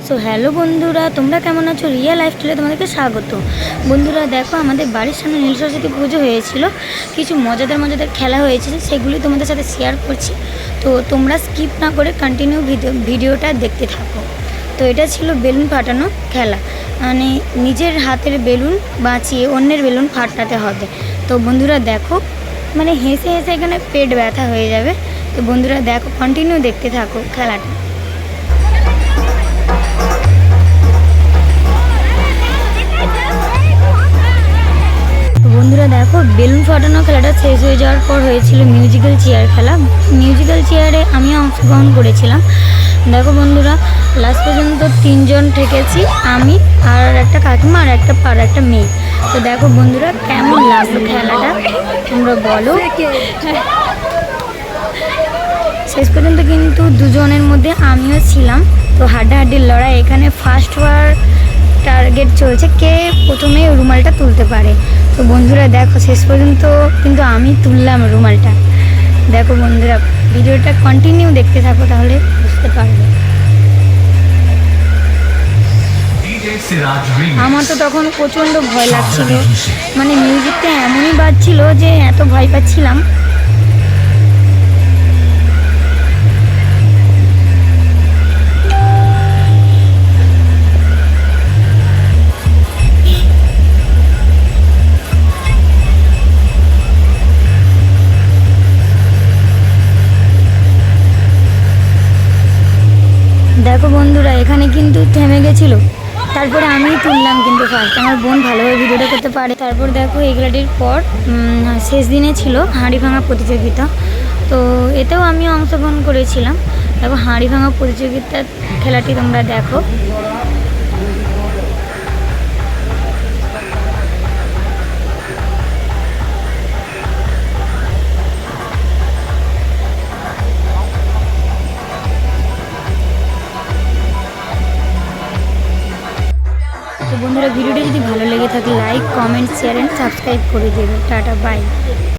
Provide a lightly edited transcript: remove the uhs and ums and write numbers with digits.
So hello বন্ধুরা, তোমরা কেমন আছো? রিয়া লাইফস্টাইলে তোমাদেরকে স্বাগত। বন্ধুরা দেখো, আমাদের বাড়ির সামনে নীল সরস্বতী পুজো হয়েছিল, কিছু মজাদার খেলা হয়েছিল, সেগুলি তোমাদের সাথে শেয়ার করছি। তো তোমরা স্কিপ না করে কন্টিনিউ ভিডিওটা দেখতে থাকো। তো এটা ছিল বেলুন ফাটানো খেলা, মানে নিজের হাতের বেলুন বাঁচিয়ে অন্যের বেলুন ফাটাতে হবে। তো বন্ধুরা দেখো, মানে হেসে হেসে এখানে পেট ব্যথা হয়ে যাবে। তো বন্ধুরা দেখো, কন্টিনিউ দেখতে থাকো খেলাটা। বন্ধুরা দেখো, বেলুন ফাটানো খেলাটা শেষ হয়ে যাওয়ার পর হয়েছিল মিউজিক্যাল চেয়ার খেলা। মিউজিক্যাল চেয়ারে আমিও অংশগ্রহণ করেছিলাম। দেখো বন্ধুরা, লাস্ট পর্যন্ত 3 জন ঠেকেছি, আমি আর একটা কাকিমা আর একটা মেয়ে। তো দেখো বন্ধুরা, কেমন লাগলো খেলাটা তোমরা বলো। শেষ পর্যন্ত কিন্তু 2 জনের মধ্যে আমিও ছিলাম। তো হাড্ডাহাড্ডির লড়াই এখানে, ফার্স্ট হওয়ার টার্গেট চলছে, কে প্রথমে রুমালটা তুলতে পারে। তো বন্ধুরা দেখো, শেষ পর্যন্ত কিন্তু আমি তুললাম রুমালটা। দেখো বন্ধুরা, ভিডিওটা কন্টিনিউ দেখতে থাকো, তাহলে বুঝতে পারবে। আমার তো তখন প্রচণ্ড ভয় লাগছিল, মানে মিউজিকটা এমনই বাজছিল যে এত ভয় পাচ্ছিলাম। দেখো বন্ধুরা, এখানে কিন্তু থেমে গেছিলো, তারপরে আমি তুললাম কিন্তু ফার্স্ট। আমার বোন ভালোভাবে ভিডিওটা করতে পারে। তারপর দেখো, এগুলাটির পর শেষ দিনে ছিল হাঁড়ি ভাঙা প্রতিযোগিতা। তো এতেও আমি অংশগ্রহণ করেছিলাম। দেখো, হাঁড়ি ভাঙা প্রতিযোগিতার খেলাটি তোমরা দেখো। তো বন্ধুরা, ভিডিওটি যদি ভালো লেগে থাকে like, comment, share and subscribe করে দেবে। Tata, by.